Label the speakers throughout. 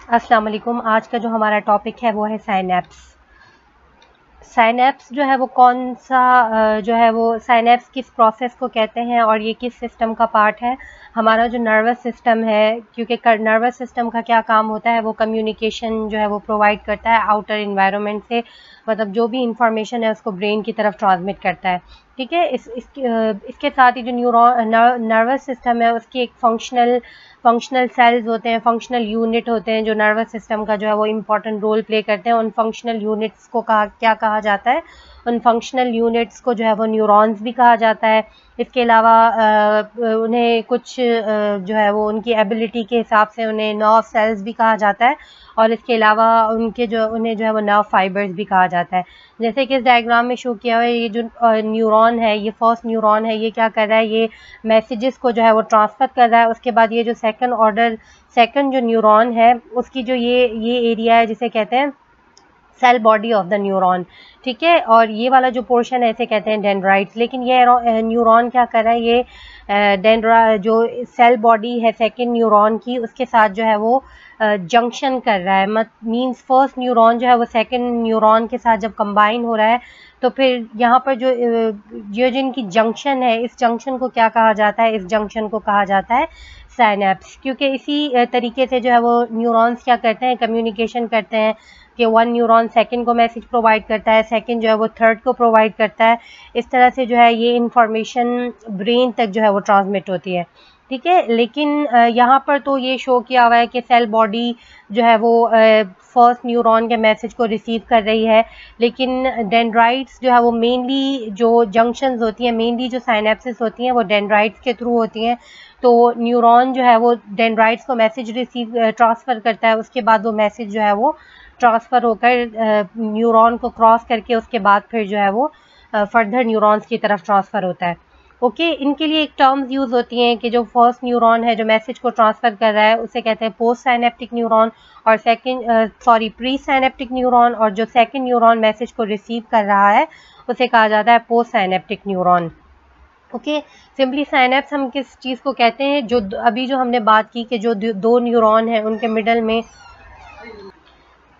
Speaker 1: अस्सलाम वालेकुम। आज का जो हमारा टॉपिक है वो है साइनेप्स। साइनेप्स जो है वो कौन सा जो है वो साइनेप्स किस प्रोसेस को कहते हैं और ये किस सिस्टम का पार्ट है। हमारा जो नर्वस सिस्टम है, क्योंकि नर्वस सिस्टम का क्या काम होता है, वो कम्युनिकेशन जो है वो प्रोवाइड करता है आउटर इन्वायरमेंट से, मतलब जो भी इंफॉर्मेशन है उसको ब्रेन की तरफ ट्रांसमिट करता है। ठीक है। इसके साथ ही जो नर्वस सिस्टम है उसकी एक फंक्शनल सेल्स होते हैं, फंक्शनल यूनिट होते हैं जो नर्वस सिस्टम का जो है वो इम्पॉर्टेंट रोल प्ले करते हैं। उन फंक्शनल यूनिट्स को क्या कहा जाता है, उन फंक्शनल यूनिट्स को जो है वो न्यूरॉन्स भी कहा जाता है। इसके अलावा उन्हें कुछ जो है वो उनकी एबिलिटी के हिसाब से उन्हें नर्व सेल्स भी कहा जाता है, और इसके अलावा उन्हें जो है वो नर्व फाइबर्स भी कहा जाता है। जैसे कि इस डायग्राम में शो किया हुआ है, ये जो न्यूरॉन है, ये फर्स्ट न्यूरॉन है, ये क्या कर रहा है, ये मैसेजेस को जो है वो ट्रांसफर कर रहा है। उसके बाद ये जो सेकंड जो न्यूरॉन है उसकी जो ये एरिया है जिसे कहते हैं cell body of the neuron. ठीक है। और ये वाला जो पोर्शन है इसे कहते हैं डेंड्राइट्स। लेकिन ये न्यूरॉन क्या कर रहा है, ये जो सेल बॉडी है सेकंड न्यूरॉन की, उसके साथ जो है वो जंक्शन कर रहा है। मींस फर्स्ट न्यूरॉन जो है वो सेकंड न्यूरॉन के साथ जब कंबाइन हो रहा है तो फिर यहाँ पर जो जिनकी जंक्शन है, इस जंक्शन को क्या कहा जाता है, इस जंक्शन को कहा जाता है साइनेप्स। क्योंकि इसी तरीके से जो है वो न्यूरॉन्स क्या करते हैं, कम्युनिकेशन करते हैं कि वन न्यूरॉन सेकंड को मैसेज प्रोवाइड करता है, सेकंड जो है वो थर्ड को प्रोवाइड करता है। इस तरह से जो है ये इंफॉर्मेशन ब्रेन तक जो है वो ट्रांसमिट होती है। ठीक है। लेकिन यहाँ पर तो ये शो किया हुआ है कि सेल बॉडी जो है वो फर्स्ट न्यूरॉन के मैसेज को रिसीव कर रही है, लेकिन डेंड्राइट्स जो है वो मेनली जो जंक्शंस होती हैं, मेनली जो साइनेप्सिस होती हैं वो डेंड्राइट्स के थ्रू होती हैं। तो न्यूरॉन जो है वो डेंड्राइट्स को मैसेज ट्रांसफ़र करता है, उसके बाद वो मैसेज जो है वो ट्रांसफ़र होकर न्यूरॉन को क्रॉस करके उसके बाद फिर जो है वो फर्दर न्यूरॉन्स की तरफ ट्रांसफ़र होता है। ओके। इनके लिए एक टर्म्स यूज़ होती हैं कि जो फर्स्ट न्यूरॉन है जो मैसेज को ट्रांसफ़र कर रहा है उसे कहते हैं पोस्ट साइनेप्टिक न्यूरॉन, और प्री साइनेप्टिक न्यूरॉन, और जो सेकंड न्यूरॉन मैसेज को रिसीव कर रहा है उसे कहा जाता है post synaptic neuron. Okay. Simply synapse हम किस चीज़ को कहते हैं, जो अभी जो हमने बात की कि जो दो न्यूरॉन है उनके मिडल में,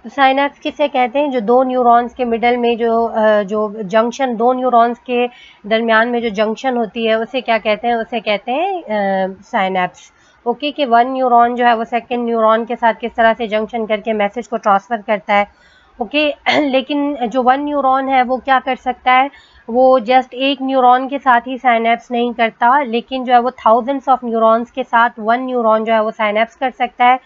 Speaker 1: तो साइनेप्स किसे कहते हैं, जो दो न्यूरॉन्स के मिडल में जो जंक्शन, दो न्यूरॉन्स के दरमियान में जो जंक्शन होती है उसे क्या कहते हैं, उसे कहते हैं साइनेप्स। ओके। कि वन न्यूरॉन जो है वो सेकंड न्यूरॉन के साथ किस तरह से जंक्शन करके मैसेज को ट्रांसफ़र करता है। ओके। लेकिन जो वन न्यूरॉन है वो क्या कर सकता है, वो जस्ट एक न्यूरॉन के साथ ही साइनेप्स नहीं करता, लेकिन जो है वो थाउजेंड्स ऑफ न्यूरॉन्स के साथ वन न्यूरॉन जो है वो साइनेप्स कर सकता है।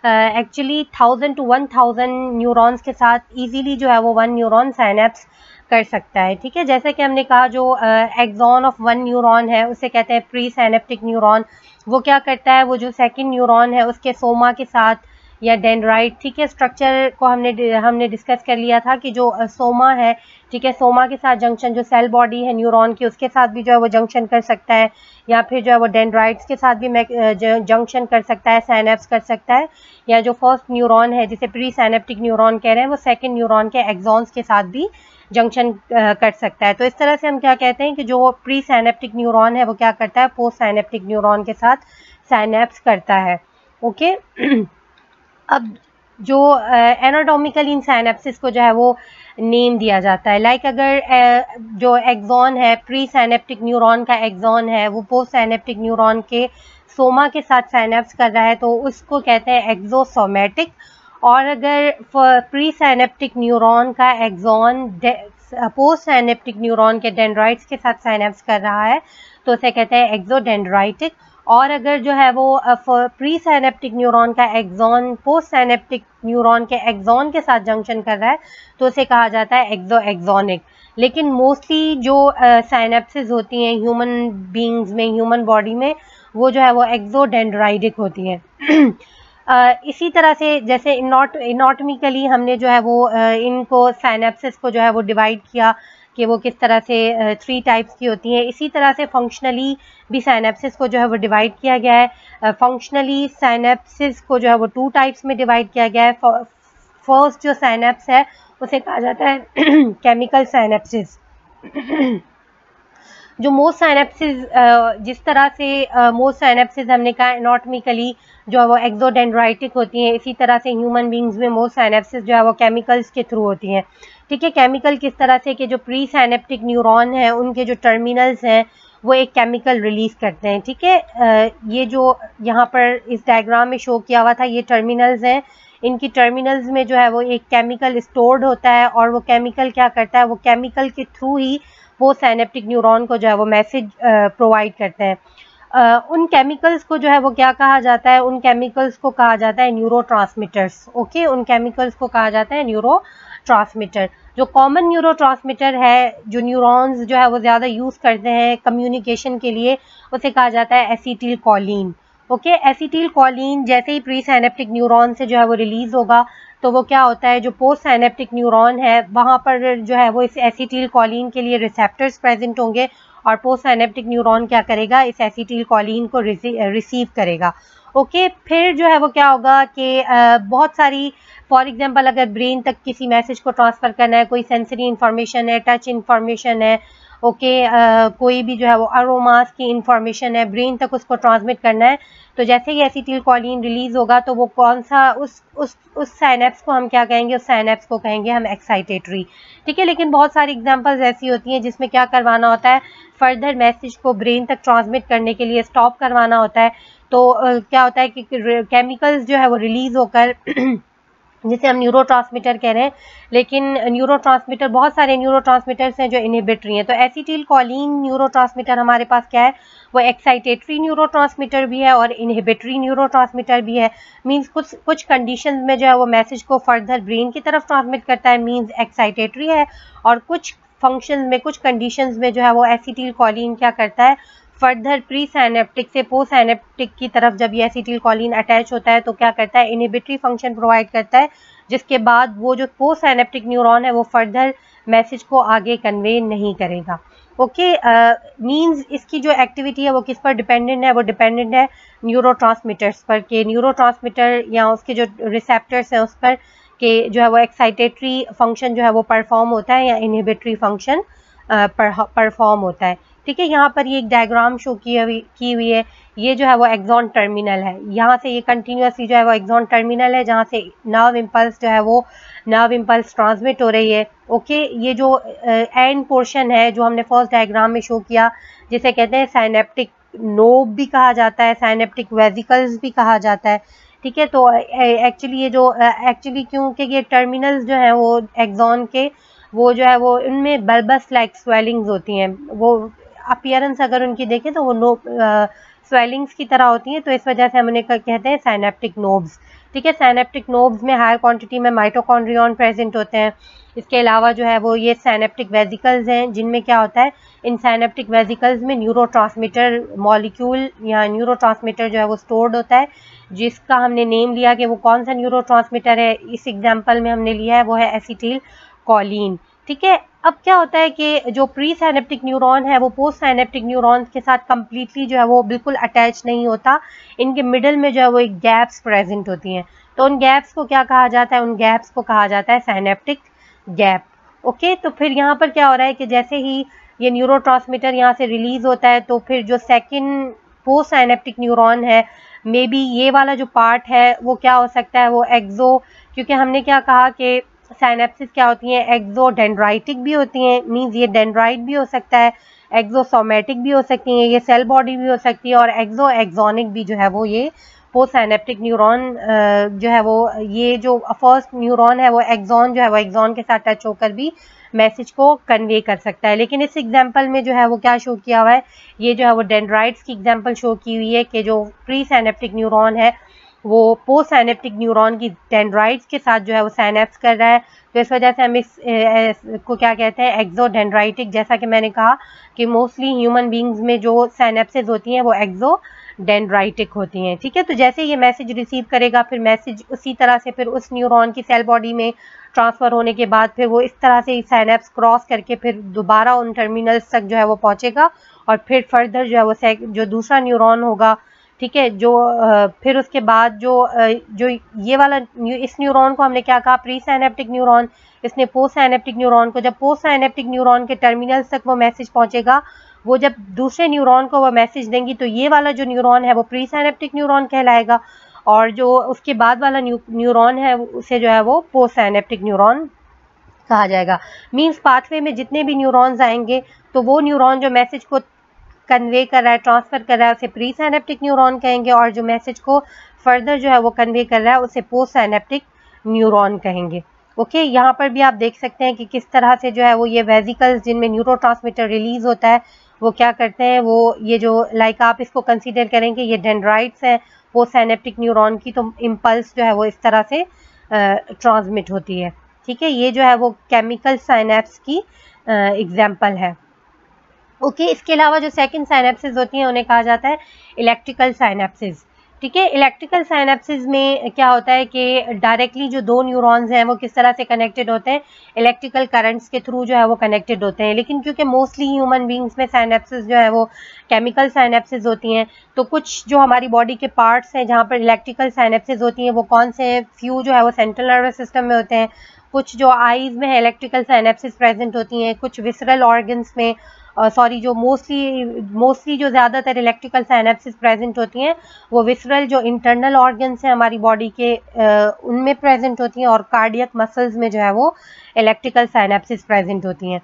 Speaker 1: एक्चुअली 1000 to 1000 न्यूरॉन्स के साथ इजीली जो है वो वन न्यूरॉन साइनेप्स कर सकता है। ठीक है। जैसे कि हमने कहा जो एक्सॉन ऑफ वन न्यूरॉन है उसे कहते हैं प्री साइनेप्टिक न्यूरॉन। वो क्या करता है, वो जो सेकंड न्यूरॉन है उसके सोमा के साथ या डेंड्राइट, ठीक है, स्ट्रक्चर को हमने डिस्कस कर लिया था कि जो सोमा है, ठीक है, सोमा के साथ जंक्शन, जो सेल बॉडी है न्यूरॉन की उसके साथ भी जो है वो जंक्शन कर सकता है, या फिर जो है वो डेंड्राइट्स के साथ भी जंक्शन कर सकता है, साइनेप्स कर सकता है, या जो फर्स्ट न्यूरॉन है जिसे प्री साइनेप्टिक न्यूरॉन कह रहे हैं वो सेकंड न्यूरॉन के एक्सॉन्स के साथ भी जंक्शन कर सकता है। तो इस तरह से हम क्या कहते हैं कि जो प्री साइनेप्टिक न्यूरॉन है वो क्या करता है, पोस्ट साइनेप्टिक न्यूरॉन के साथ साइनेप्स करता है। ओके। अब जो एनाटॉमिकल इन साइनेप्सिस को जो है वो नेम दिया जाता है। लाइक अगर जो एक्सॉन है, प्री साइनेप्टिक न्यूरॉन का एक्सॉन है वो पोस्ट साइनेप्टिक न्यूरॉन के सोमा के साथ साइनेप्स कर रहा है तो उसको कहते हैं एक्सोसोमेटिक। और अगर प्री साइनेप्टिक न्यूरॉन का एक्सॉन पोस्ट साइनेप्टिक न्यूरॉन के डेंड्राइट्स के साथ साइनेप्स कर रहा है तो उसे कहते हैं एक्सोडेंड्राइटिक। और अगर जो है वो प्री साइनेप्टिक न्यूरॉन का एक्सॉन पोस्ट साइनेप्टिक न्यूरॉन के एक्सॉन के साथ जंक्शन कर रहा है तो उसे कहा जाता है एक्सोनिक। लेकिन मोस्टली जो साइनेप्सिस होती हैं ह्यूमन बीइंग्स में, ह्यूमन बॉडी में, वो जो है वो एक्सोडेंड्राइटिक होती हैं। इसी तरह से जैसे इनॉटमिकली हमने जो है वो इनको साइनेप्सिस को जो है वो डिवाइड किया कि वो किस तरह से 3 टाइप्स की होती हैं, इसी तरह से फंक्शनली भी साइनेप्सिस को जो है वो डिवाइड किया गया है। फंक्शनली साइनेप्सिस को जो है वो 2 टाइप्स में डिवाइड किया गया है। फर्स्ट जो साइनेप्स है उसे कहा जाता है केमिकल साइनेप्सिस। जो मोस्ट साइनेप्सिस जिस तरह से मोस्ट साइनेप्सिस हमने कहा एनाटॉमिकली जो है वो एक्सोडेंड्राइटिक होती हैं, इसी तरह से ह्यूमन बींग्स में मोस्ट साइनेप्सिस जो है वो केमिकल्स के थ्रू होती हैं। ठीक है, केमिकल किस तरह से कि जो प्री साइनेप्टिक न्यूरॉन है उनके जो टर्मिनल्स हैं वो एक केमिकल रिलीज करते हैं। ठीक है, ये जो यहाँ पर इस डायग्राम में शो किया हुआ था ये टर्मिनल्स हैं। इनकी टर्मिनल्स में जो है वो एक केमिकल स्टोर्ड होता है और वो केमिकल क्या करता है, वो केमिकल के थ्रू ही वो साइनेप्टिक न्यूरॉन को जो है वो मैसेज प्रोवाइड करते हैं। उन केमिकल्स को जो है वो क्या कहा जाता है, उन केमिकल्स को कहा जाता है न्यूरोट्रांसमीटर्स। ओके, उन केमिकल्स को कहा जाता है न्यूरोट्रांसमीटर। जो कॉमन न्यूरोट्रांसमीटर है जो न्यूरॉन्स जो है वो ज़्यादा यूज़ करते हैं कम्युनिकेशन के लिए, उसे कहा जाता है acetylcholine. Okay, acetylcholine जैसे ही प्री साइनेप्टिक न्यूरॉन से जो है वो रिलीज होगा तो वो क्या होता है, जो पोस्ट साइनेप्टिक न्यूरॉन है वहाँ पर जो है वो इस एसिटिल कोलिन के लिए रिसेप्टर्स प्रेजेंट होंगे और पोस्ट साइनेप्टिक न्यूरॉन क्या करेगा, इस एसिटिल कोलिन को रिसीव करेगा। ओके, फिर जो है वो क्या होगा कि बहुत सारी, फॉर एग्जांपल अगर ब्रेन तक किसी मैसेज को ट्रांसफ़र करना है, कोई सेंसरी इन्फॉर्मेशन है, टच इन्फॉर्मेशन है, ओके, कोई भी जो है वो अरोमास की इंफॉर्मेशन है, ब्रेन तक उसको ट्रांसमिट करना है, तो जैसे ही एसिटिल कोलिन रिलीज होगा तो वो कौन सा उस साइनेप्स को हम क्या कहेंगे, उस साइनेप्स को कहेंगे हम एक्साइटेटरी। ठीक है, लेकिन बहुत सारी एग्जांपल्स ऐसी होती हैं जिसमें क्या करवाना होता है, फर्दर मैसेज को ब्रेन तक ट्रांसमिट करने के लिए स्टॉप करवाना होता है। तो क्या होता है कि केमिकल्स जो है वो रिलीज होकर जिसे हम न्यूरोट्रांसमीटर कह रहे हैं, लेकिन न्यूरोट्रांसमीटर, बहुत सारे न्यूरोट्रांसमीटर्स हैं जो इनहिबिटरी हैं। तो एसिटिल कोलिन न्यूरोट्रांसमीटर हमारे पास क्या है, वो एक्साइटेटरी न्यूरोट्रांसमीटर भी है और इनहिबिटरी न्यूरोट्रांसमीटर भी है। मींस कुछ कंडीशंस में जो है वो मैसेज को फर्दर ब्रेन की तरफ ट्रांसमिट करता है, मींस एक्साइटेटरी है, और कुछ फंक्शंस में, कुछ कंडीशंस में जो है वो एसिटिल कोलिन क्या करता है, फर्दर प्री साइनेप्टिक से पोस्ट साइनेप्टिक की तरफ जब ये एसिटिल कोलिन अटैच होता है तो क्या करता है, इनहिबिटरी फंक्शन प्रोवाइड करता है, जिसके बाद वो जो पोस्ट साइनेप्टिक न्यूरॉन है वो फर्दर मैसेज को आगे कन्वे नहीं करेगा। ओके, मींस इसकी जो एक्टिविटी है वो किस पर डिपेंडेंट है, वो डिपेंडेंट है न्यूरोट्रांसमीटर्स पर, के न्यूरोट्रांसमीटर या उसके जो रिसेप्टर्स हैं उस पर के जो है वो एक्साइटेटरी फंक्शन जो है वो परफॉर्म होता है या इनहिबिटरी फंक्शन परफॉर्म होता है। ठीक है, यहाँ पर ये एक डायग्राम शो की हुई है, ये जो है वो एक्सॉन टर्मिनल है, यहाँ से ये कंटिन्यूसली जो है वो एक्सॉन टर्मिनल है जहाँ से नर्व इम्पल्स जो है वो नर्व इम्पल्स ट्रांसमिट हो रही है। ओके, ये जो एंड पोर्शन है जो हमने फर्स्ट डायग्राम में शो किया, जिसे कहते हैं साइनेप्टिक नोब भी कहा जाता है, साइनेप्टिक वेसिकल्स भी कहा जाता है। ठीक है, तो एक्चुअली ये जो एक्चुअली क्योंकि ये टर्मिनल्स जो हैं वो एक्सॉन के, वो जो है वो उनमें बल्बस लाइक स्वेलिंग्स होती हैं, वो अपीयरेंस अगर उनकी देखें तो वो स्वेलिंग्स की तरह होती हैं, तो इस वजह से हम उन्हें कहते हैं साइनेप्टिक नोब्स। ठीक है, साइनेप्टिक नोब्स में हायर क्वांटिटी में माइटोकॉन्ड्रियन प्रेजेंट होते हैं। इसके अलावा जो है वो ये साइनेप्टिक वेसिकल्स हैं जिनमें क्या होता है, इन साइनेप्टिक वेसिकल्स में न्यूरोट्रांसमीटर मॉलिक्यूल या न्यूरोट्रांसमीटर जो है वो स्टोर्ड होता है, जिसका हमने नेम लिया कि वो कौन सा न्यूरोट्रांसमीटर है, इस एग्जाम्पल में हमने लिया है वो है एसिटिल कोलिन। ठीक है, अब क्या होता है कि जो प्री साइनेप्टिक न्यूरॉन है वो पोस्ट साइनेप्टिक न्यूरॉन्स के साथ कंप्लीटली जो है वो बिल्कुल अटैच नहीं होता, इनके मिडल में जो है वो एक गैप्स प्रेजेंट होती हैं। तो उन गैप्स को क्या कहा जाता है, उन गैप्स को कहा जाता है साइनेप्टिक गैप। ओके, तो फिर यहाँ पर क्या हो रहा है कि जैसे ही ये न्यूरोट्रांसमीटर यहाँ से रिलीज होता है तो फिर जो सेकेंड पोस्ट साइनेप्टिक न्यूरॉन है, मे बी ये वाला जो पार्ट है वो क्या हो सकता है, वो एक्सो, क्योंकि हमने क्या कहा कि साइनेप्सिस क्या होती हैं, एक्सोडेंड्राइटिक भी होती हैं, मींस ये डेंड्राइट भी हो सकता है, एक्सोसोमेटिक भी हो सकती हैं, ये सेल बॉडी भी हो सकती है, और एक्सोनिक भी जो है वो ये पोस्ट साइनेप्टिक न्यूरॉन जो है वो, ये जो फर्स्ट न्यूरॉन है वो एक्सॉन जो है वो एक्सॉन के साथ टच होकर भी मैसेज को कन्वे कर सकता है। लेकिन इस एग्जाम्पल में जो है वो क्या शो किया हुआ है, ये जो है वो डेंड्राइट्स की एग्जाम्पल शो की हुई है कि जो प्री साइनेप्टिक न्यूरॉन है वो पोस्ट साइनेप्टिक न्यूरॉन की डेंड्राइट्स के साथ जो है वो साइनेप्स कर रहा है, तो इस वजह से हम इस को क्या कहते हैं, एक्सोडेंड्राइटिक। जैसा कि मैंने कहा कि मोस्टली ह्यूमन बींग्स में जो साइनेप्सेस होती हैं वो एक्सोडेंड्राइटिक होती हैं। ठीक है, तो जैसे ये मैसेज रिसीव करेगा फिर मैसेज उसी तरह से फिर उस न्यूरॉन की सेल बॉडी में ट्रांसफ़र होने के बाद फिर वो इस तरह से साइनेप्स क्रॉस करके फिर दोबारा उन टर्मिनल्स तक जो है वो पहुँचेगा, और फिर फर्दर जो है वो जो दूसरा न्यूरॉन होगा, ठीक है, जो फिर उसके बाद जो ये वाला इस न्यूरॉन को हमने क्या कहा, प्री साइनेप्टिक न्यूरॉन, इसने पोस्ट साइनेप्टिक न्यूरॉन को, जब पोस्ट साइनेप्टिक न्यूरॉन के टर्मिनल्स तक वो मैसेज पहुंचेगा वो जब दूसरे न्यूरॉन को वो मैसेज देंगी तो ये वाला जो न्यूरॉन है वो प्री साइनेप्टिक न्यूरॉन कहलाएगा, और जो उसके बाद वाला न्यूरॉन है उसे जो है वो पोस्ट साइनेप्टिक न्यूरॉन कहा जाएगा। मींस पाथवे में जितने भी न्यूरॉन्स आएंगे तो वो न्यूरॉन जो मैसेज को कन्वे कर रहा है, ट्रांसफर कर रहा है, उसे प्री साइनेप्टिक न्यूरॉन कहेंगे, और जो मैसेज को फर्दर जो है वो कन्वे कर रहा है उसे पोस्ट साइनेप्टिक न्यूरॉन कहेंगे। ओके, यहाँ पर भी आप देख सकते हैं कि किस तरह से जो है वो ये वेसिकल्स जिनमें न्यूरोट्रांसमीटर रिलीज होता है वो क्या करते हैं, वो ये जो लाइक आप इसको कंसीडर करेंगे ये डेंड्राइट्स हैं पोस्ट साइनेप्टिक न्यूरॉन की, तो इम्पल्स जो है वो इस तरह से ट्रांसमिट होती है। ठीक है, ये जो है वो केमिकल साइनेप्स की एग्जाम्पल है। ओके, इसके अलावा जो सेकंड साइनेप्सिस होती हैं उन्हें कहा जाता है इलेक्ट्रिकल साइनेप्सिस। ठीक है, इलेक्ट्रिकल साइनेप्सिस में क्या होता है कि डायरेक्टली जो दो न्यूरॉन्स हैं वो किस तरह से कनेक्टेड होते हैं, इलेक्ट्रिकल करंट्स के थ्रू जो है वो कनेक्टेड होते हैं। लेकिन क्योंकि मोस्टली ह्यूमन बींग्स में साइनेप्सिस जो है वो केमिकल साइनेप्सिस होती हैं, तो कुछ जो हमारी बॉडी के पार्ट्स हैं जहाँ पर इलेक्ट्रिकल साइनेप्सिस होती हैं वो कौन से हैं, फ्यू जो है वो सेंट्रल नर्वस सिस्टम में होते हैं, कुछ जो आईज में है इलेक्ट्रिकल साइनेप्सिस प्रेजेंट होती हैं, कुछ विसरल ऑर्गन्स में जो मोस्टली जो ज़्यादातर इलेक्ट्रिकल साइनेप्सिस प्रेजेंट होती हैं वो विसरल जो इंटरनल ऑर्गन्स हैं हमारी बॉडी के उनमें प्रेजेंट होती हैं, और कार्डियक मसल्स में जो है वो इलेक्ट्रिकल साइनेप्सिस प्रेजेंट होती हैं।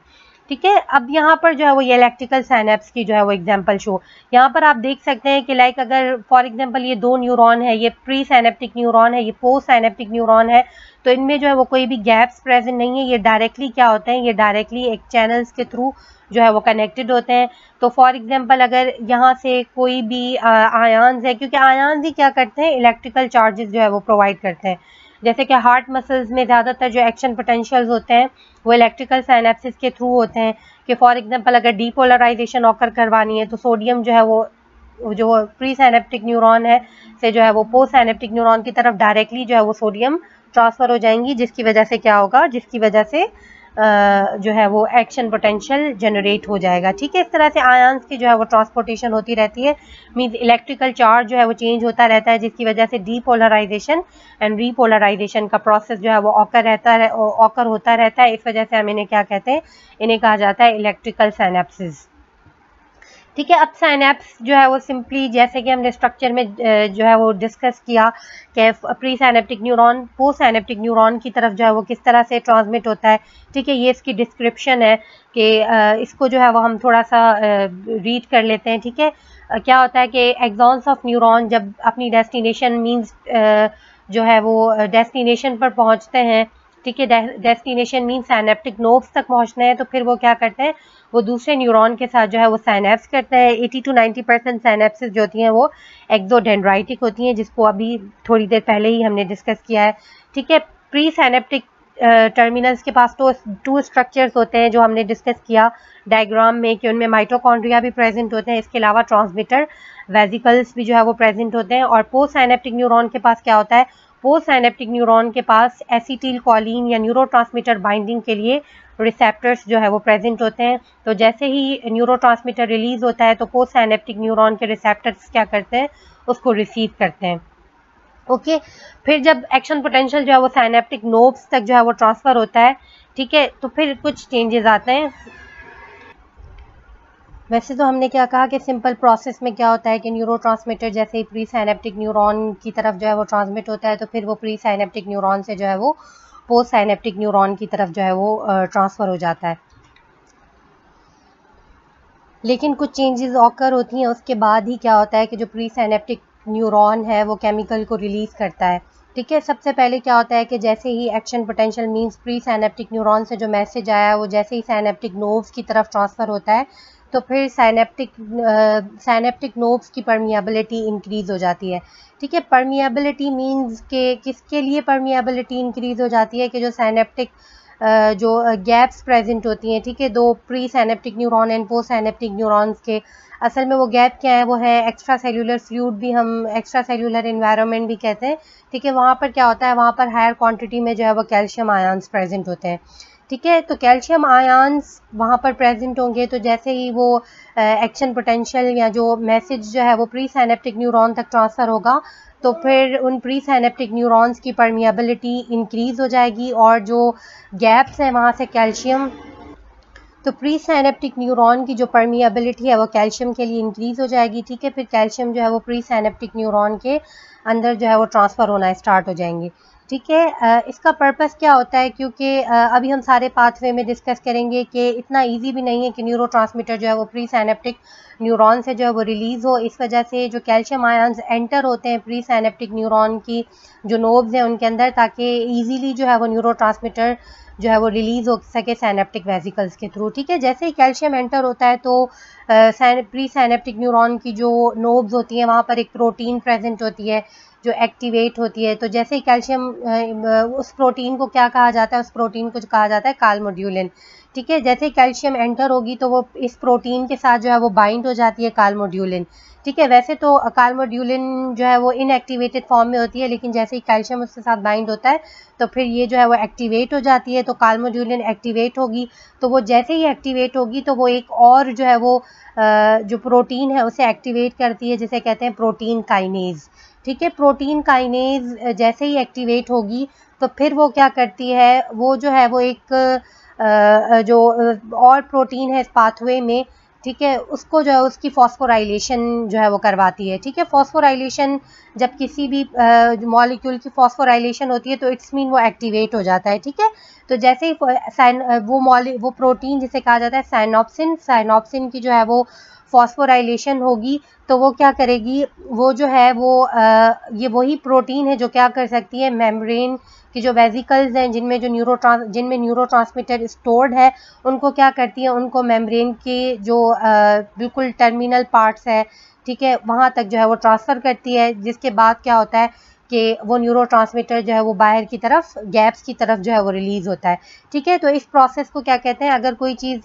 Speaker 1: ठीक है, अब यहाँ पर जो है वो ये इलेक्ट्रिकल साइनेप्स की जो है वो एग्जांपल शो, यहाँ पर आप देख सकते हैं कि लाइक अगर फॉर एग्जांपल ये दो न्यूरॉन है, ये प्री साइनेप्टिक न्यूरॉन है, ये पोस्ट साइनेप्टिक न्यूरॉन है, तो इनमें जो है वो कोई भी गैप्स प्रेजेंट नहीं है, ये डायरेक्टली क्या होते हैं, ये डायरेक्टली एक चैनल्स के थ्रू जो है वो कनेक्टेड होते हैं। तो फॉर एग्जांपल अगर यहाँ से कोई भी आयन्स है, क्योंकि आयन्स ही क्या करते हैं, इलेक्ट्रिकल चार्जेस जो है वो प्रोवाइड करते हैं। जैसे कि हार्ट मसल्स में ज़्यादातर जो एक्शन पोटेंशियल्स होते हैं वो इलेक्ट्रिकल साइनेप्सिस के थ्रू होते हैं, कि फॉर एग्जांपल अगर डीपोलराइजेशन ऑकर करवानी है तो सोडियम जो है वो जो प्री साइनेप्टिक न्यूरॉन है से जो है वो पोस्ट साइनेप्टिक न्यूरॉन की तरफ डायरेक्टली जो है वो सोडियम ट्रांसफ़र हो जाएंगी, जिसकी वजह से क्या होगा, जिसकी वजह से जो है वो एक्शन पोटेंशियल जनरेट हो जाएगा। ठीक है, इस तरह से आयन्स की जो है वो ट्रांसपोर्टेशन होती रहती है, मींस इलेक्ट्रिकल चार्ज जो है वो चेंज होता रहता है, जिसकी वजह से डीपोलराइजेशन एंड रीपोलराइजेशन का प्रोसेस जो है वो ऑकर होता रहता है। इस वजह से हम इन्हें क्या कहते हैं, इन्हें कहा जाता है इलेक्ट्रिकल साइनेप्सिस। ठीक है, अब साइनेप्स जो है वो सिंपली जैसे कि हमने स्ट्रक्चर में जो है वो डिस्कस किया कि pre synaptic neuron post synaptic neuron की तरफ जो है वो किस तरह से ट्रांसमिट होता है। ठीक है, ये इसकी डिस्क्रिप्शन है कि इसको जो है वो हम थोड़ा सा रीड कर लेते हैं। ठीक है, क्या होता है कि एक्सॉन्स ऑफ न्यूरॉन जब अपनी डेस्टिनेशन मींस जो है वो डेस्टिनेशन पर पहुंचते हैं, ठीक है, डेस्टिनेशन मीन साइनेप्टिक नोब्स तक पहुंचना है, तो फिर वो क्या करते हैं, वो दूसरे न्यूरॉन के साथ जो है वो साइनेप्स करते हैं। 80 to 90% साइनेप्सिस जो होती हैं वो एक्सोडेंड्राइटिक होती हैं, जिसको अभी थोड़ी देर पहले ही हमने डिस्कस किया है। ठीक है, प्री साइनेप्टिक टर्मिनल्स के पास तो टू स्ट्रक्चर्स होते हैं जो हमने डिस्कस किया डायग्राम में, कि उनमें माइटोकॉन्ड्रिया भी प्रेजेंट होते हैं, इसके अलावा ट्रांसमीटर वेसिकल्स भी जो है वो प्रेजेंट होते हैं। और पोस्ट साइनेप्टिक न्यूरॉन के पास क्या होता है, पोस्ट साइनेप्टिक न्यूरॉन के पास एसिटिल कॉलिन या न्यूरोट्रांसमीटर बाइंडिंग के लिए रिसेप्टर्स जो है वो प्रेजेंट होते हैं। तो जैसे ही न्यूरोट्रांसमीटर रिलीज होता है तो पोस्ट साइनेप्टिक न्यूरॉन के रिसेप्टर्स क्या करते हैं, उसको रिसीव करते हैं। ओके, फिर जब एक्शन पोटेंशियल जो है वो साइनेप्टिक नोब्स तक जो है वो ट्रांसफर होता है, ठीक है, तो फिर कुछ चेंजेस आते हैं। वैसे तो हमने क्या कहा कि सिंपल प्रोसेस में क्या होता है कि न्यूरोट्रांसमीटर जैसे ही प्री साइनेप्टिक न्यूरॉन की तरफ जो है वो ट्रांसमिट होता है, तो फिर वो प्री साइनेप्टिक न्यूरॉन से जो है वो पोस्ट साइनेप्टिक न्यूरॉन की तरफ जो है वो ट्रांसफ़र हो जाता है। लेकिन कुछ चेंजेस ऑकर होती हैं उसके बाद ही क्या होता है कि जो प्री साइनेप्टिक न्यूरॉन है वो केमिकल को रिलीज़ करता है। ठीक है, सबसे पहले क्या होता है कि जैसे ही action potential means pre synaptic neuron से जो मैसेज आया वो जैसे ही साइनेप्टिक नोव्स की तरफ ट्रांसफ़र होता है, तो फिर साइनेप्टिक नोब्स की परमिएबिलिटी इंक्रीज़ हो जाती है। ठीक है, परमिएबिलिटी मींस के किसके लिए परमिएबिलिटी इंक्रीज़ हो जाती है, कि जो साइनेप्टिक जो गैप्स प्रेजेंट होती हैं, ठीक है, दो pre synaptic neuron and post synaptic neurons के, असल में वो गैप क्या है, वो है एक्स्ट्रा सेल्यूलर फ्लूइड भी हम एक्स्ट्रा सेल्यूलर एनवायरनमेंट भी कहते हैं। ठीक है, वहाँ पर क्या होता है, वहाँ पर हायर क्वांटिटी में जो है वो कैल्शियम आयन्स प्रेजेंट होते हैं। ठीक है, तो कैल्शियम आयन्स वहाँ पर प्रेजेंट होंगे, तो जैसे ही वो एक्शन पोटेंशियल या जो मैसेज जो है वो प्री साइनेप्टिक न्यूरॉन तक ट्रांसफ़र होगा, तो फिर उन प्री साइनेप्टिक न्यूरॉन्स की परमिएबिलिटी इंक्रीज़ हो जाएगी, और जो गैप्स हैं वहाँ से कैल्शियम तो प्री साइनेप्टिक न्यूरॉन की जो परमिएबिलिटी है वो कैल्शियम के लिए इंक्रीज हो जाएगी, ठीक है। फिर कैल्शियम जो है वो प्री साइनेप्टिक न्यूरॉन के अंदर जो है वो ट्रांसफ़र होना स्टार्ट हो जाएंगे, ठीक है। इसका पर्पस क्या होता है, क्योंकि अभी हम सारे पाथवे में डिस्कस करेंगे कि इतना इजी भी नहीं है कि न्यूरोट्रांसमीटर जो है वो प्री साइनेप्टिक न्यूरॉन से जो है वो रिलीज़ हो। इस वजह से जो कैल्शियम आयंस एंटर होते हैं प्री साइनेप्टिक न्यूरॉन की जो नोब्स हैं उनके अंदर, ताकि ईजीली जो है वो न्यूरोट्रांसमीटर जो है वो रिलीज़ हो सके साइनेप्टिक वेसिकल्स के थ्रू, ठीक है। जैसे ही कैल्शियम एंटर होता है तो प्री साइनेप्टिक न्यूरॉन की जो नोब्स होती हैं वहाँ पर एक प्रोटीन प्रेजेंट होती है जो एक्टिवेट होती है। तो जैसे ही कैल्शियम उस प्रोटीन को क्या कहा जाता है, उस प्रोटीन को कहा जाता है कालमोड्यूलिन, ठीक है। जैसे ही कैल्शियम एंटर होगी तो वो इस प्रोटीन के साथ जो है वो बाइंड हो जाती है कालमोड्यूलिन, ठीक है। वैसे तो कालमोड्यूलिन जो है वो इनएक्टिवेटेड फॉर्म में होती है, लेकिन जैसे ही कैल्शियम उसके साथ बाइंड होता है तो फिर ये जो है वो एक्टिवेट हो जाती है। तो कालमोड्यूलिन एक्टिवेट होगी, तो वो जैसे ही एक्टिवेट होगी तो वो एक और जो है वो जो प्रोटीन है उसे एक्टिवेट करती है, जिसे कहते हैं प्रोटीन काइनेज, ठीक है। प्रोटीन काइनेज जैसे ही एक्टिवेट होगी तो फिर वो क्या करती है, वो जो है वो एक जो और प्रोटीन है इस पाथवे में, ठीक है, उसको जो है उसकी फॉस्फोराइलेशन जो है वो करवाती है, ठीक है। फॉस्फोराइलेशन जब किसी भी मॉलिक्यूल की फॉस्फोराइलेशन होती है तो इट्स मीन वो एक्टिवेट हो जाता है, ठीक है। तो जैसे ही वो प्रोटीन जिसे कहा जाता है साइनॉप्सिन की जो है वो फॉस्फोराइलेशन होगी तो वो क्या करेगी, वो जो है वो ये वही प्रोटीन है जो क्या कर सकती है, मेम्ब्रेन की जो वेसिकल्स हैं जिनमें न्यूरोट्रांसमीटर स्टोर्ड है उनको क्या करती है, उनको मेम्ब्रेन के जो बिल्कुल टर्मिनल पार्ट्स है, ठीक है, वहाँ तक जो है वो ट्रांसफ़र करती है। जिसके बाद क्या होता है कि वो न्यूरोट्रांसमीटर जो है वो बाहर की तरफ गैप्स की तरफ जो है वो रिलीज़ होता है, ठीक है। तो इस प्रोसेस को क्या कहते हैं, अगर कोई चीज़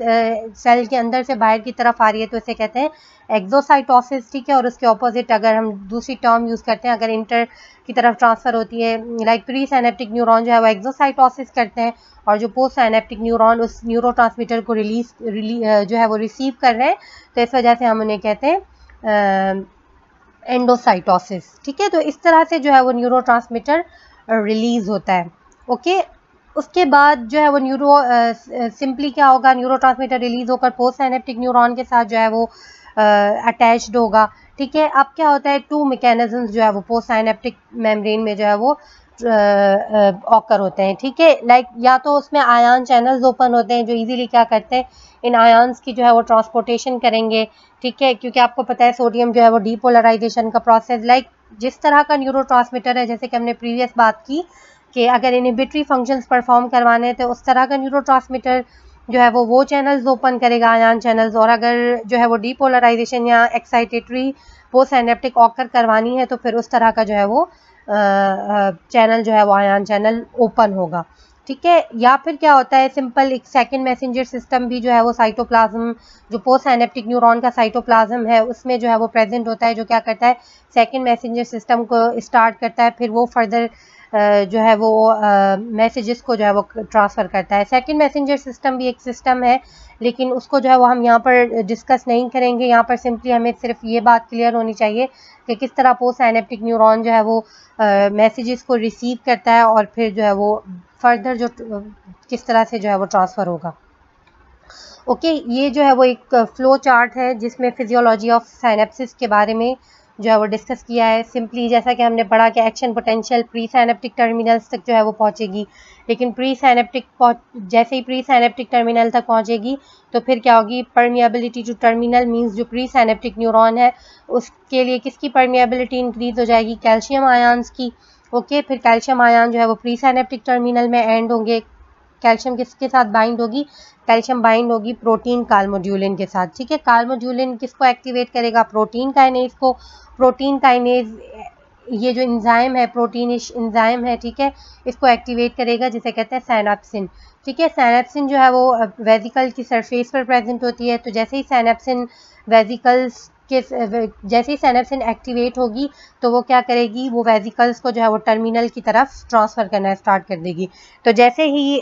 Speaker 1: सेल के अंदर से बाहर की तरफ आ रही है तो इसे कहते हैं एक्सोसाइटोसिस, ठीक है। और उसके ऑपोजिट अगर हम दूसरी टर्म यूज़ करते हैं, अगर इंटर की तरफ ट्रांसफ़र होती है, लाइक प्री साइनेप्टिक न्यूरॉन जो है वो एक्सोसाइटोसिस करते हैं, और जो पोस्ट साइनेप्टिक न्यूरॉन उस न्यूरोट्रांसमीटर को जो है वो रिसीव कर रहे हैं, तो इस वजह से हम उन्हें कहते हैं एंडोसाइटोसिस, ठीक है। तो इस तरह से जो है वो न्यूरोट्रांसमीटर रिलीज़ होता है, ओके। उसके बाद जो है वो सिंपली क्या होगा, न्यूरोट्रांसमीटर रिलीज़ होकर पोस्ट साइनेप्टिक न्यूरॉन के साथ जो है वो अटैच्ड होगा, ठीक है। अब क्या होता है, टू मैकेनिज्म्स जो है वो पोस्ट साइनेप्टिक मेम्ब्रेन में जो है वो ऑकर होते हैं, ठीक है। लाइक या तो उसमें आयन चैनल्स ओपन होते हैं जो इजीली क्या करते हैं, इन आयन्स की जो है वो ट्रांसपोर्टेशन करेंगे, ठीक है। क्योंकि आपको पता है सोडियम जो है वो डीपोलराइजेशन का प्रोसेस, लाइक जिस तरह का न्यूरोट्रांसमीटर है, जैसे कि हमने प्रीवियस बात की कि अगर इनहिबिटरी फंक्शंस परफॉर्म करवाने हैं तो उस तरह का न्यूरोट्रांसमीटर जो है वो चैनल्स ओपन करेगा, आयन चैनल्स। और अगर जो है वो डीपोलराइजेशन या एक्साइटेटरी पोस्ट साइनेप्टिक ऑकर करवानी है तो फिर उस तरह का जो है वो चैनल जो है वो आयन चैनल ओपन होगा, ठीक है। या फिर क्या होता है, सिंपल एक सेकंड मैसेंजर सिस्टम भी जो है वो साइटोप्लाज्म, जो पोस्ट साइनेप्टिक न्यूरॉन का साइटोप्लाज्म है उसमें जो है वो प्रेजेंट होता है, जो क्या करता है, सेकंड मैसेंजर सिस्टम को स्टार्ट करता है, फिर वो फर्दर जो है वो मैसेजेस को जो है वो ट्रांसफ़र करता है। सेकंड मैसेंजर सिस्टम भी एक सिस्टम है, लेकिन उसको जो है वो हम यहाँ पर डिस्कस नहीं करेंगे। यहाँ पर सिंपली हमें सिर्फ ये बात क्लियर होनी चाहिए कि किस तरह पोस्ट साइनेप्टिक न्यूरॉन जो है वो मैसेजेस को रिसीव करता है और फिर जो है वो फर्दर जो किस तरह से जो है वो ट्रांसफ़र होगा, ओके। ये जो है वो एक फ्लो चार्ट है जिसमें फिजियोलॉजी ऑफ साइनेप्सिस के बारे में जो है वो डिस्कस किया है। सिंपली जैसा कि हमने पढ़ा कि action potential pre synaptic terminals तक जो है वो पहुंचेगी, लेकिन जैसे ही प्री साइनेप्टिक टर्मिनल तक पहुंचेगी तो फिर क्या होगी, परमिएबिलिटी टू टर्मिनल मींस जो प्री साइनेप्टिक न्यूरॉन है उसके लिए किसकी परमिएबिलिटी इंक्रीज हो जाएगी, कैल्शियम आयंस की, ओके। फिर कैल्शियम आयन जो है वो प्री साइनेप्टिक टर्मिनल में एंड होंगे। कैल्शियम किसके साथ बाइंड होगी, कैल्शियम बाइंड होगी प्रोटीन कालमोड्यूलिन के साथ, ठीक है। कालमोड्यूलिन किसको एक्टिवेट करेगा, प्रोटीन काइनेज को। प्रोटीन काइनेज ये जो एंजाइम है, प्रोटीनिश एंजाइम है, ठीक है, इसको एक्टिवेट करेगा जिसे कहते हैं साइनेप्सिन, ठीक है। साइनेप्सिन जो है वो वेसिकल की सरफेस पर प्रेजेंट होती है, तो जैसे ही साइनेप्सिन वेसिकल्स कि जैसे ही साइनेप्सिन एक्टिवेट होगी तो वो क्या करेगी, वो वेसिकल्स को जो है वो टर्मिनल की तरफ ट्रांसफ़र करना स्टार्ट कर देगी। तो जैसे ही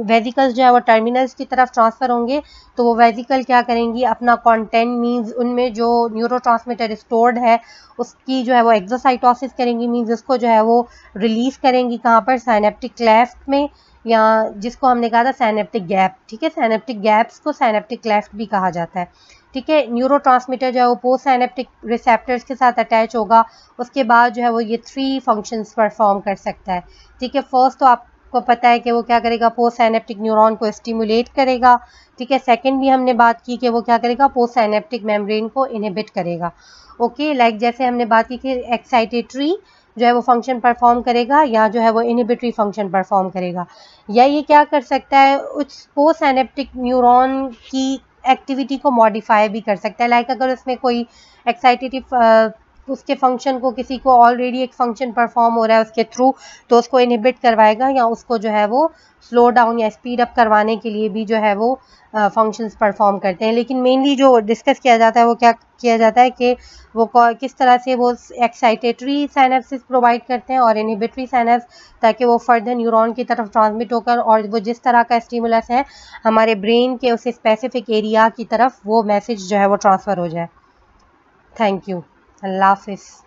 Speaker 1: वेसिकल्स जो है वो टर्मिनल्स की तरफ ट्रांसफ़र होंगे तो वो वेसिकल क्या करेंगी, अपना कंटेंट मींस उनमें जो न्यूरोट्रांसमीटर स्टोर्ड है उसकी जो है वो एक्सोसाइटोसिस करेंगी, मींस उसको जो है वो रिलीज़ करेंगी कहाँ पर, साइनेप्टिक क्लेफ्ट में, या जिसको हमने कहा था साइनेप्टिक गैप। ठीक है, साइनेप्टिक गैप्स को साइनेप्टिक क्लेफ्ट भी कहा जाता है। ठीक है, न्यूरोट्रांसमीटर जो है वो पोस्ट साइनेप्टिक रिसेप्टर्स के साथ अटैच होगा, उसके बाद जो है वो ये 3 फंक्शंस परफॉर्म कर सकता है। ठीक है, फर्स्ट तो आपको पता है कि वो क्या करेगा, पोस्ट साइनेप्टिक न्यूरॉन को स्टिमुलेट करेगा। ठीक है, सेकंड भी हमने बात की कि वो क्या करेगा, पोस्ट साइनेप्टिक मेम्ब्रेन को इनहिबिट करेगा। ओके, लाइक जैसे हमने बात की कि एक्साइटेटरी जो है वो फंक्शन परफॉर्म करेगा या जो है वो इनहिबिटरी फंक्शन परफॉर्म करेगा, या ये क्या कर सकता है, उस पोस्ट साइनेप्टिक न्यूरॉन की एक्टिविटी को मॉडिफाई भी कर सकता है। लाइक अगर उसमें कोई एक्साइटेटिव उसके फंक्शन को, किसी को ऑलरेडी एक फंक्शन परफॉर्म हो रहा है उसके थ्रू, तो उसको इनहिबिट करवाएगा या उसको जो है वो स्लो डाउन या स्पीड अप करवाने के लिए भी जो है वो फंक्शंस परफॉर्म करते हैं। लेकिन मेनली जो डिस्कस किया जाता है वो क्या किया जाता है कि वो किस तरह से वो एक्साइटेटरी साइनेप्सिस प्रोवाइड करते हैं और इनहिबिटरी साइनेप्स, ताकि वो फर्दर न्यूरॉन की तरफ ट्रांसमिट होकर और वो जिस तरह का स्टिमुलस है हमारे ब्रेन के उस स्पेसिफिक एरिया की तरफ वो मैसेज जो है वो ट्रांसफ़र हो जाए। थैंक यू, अल्लाह हाफिज़।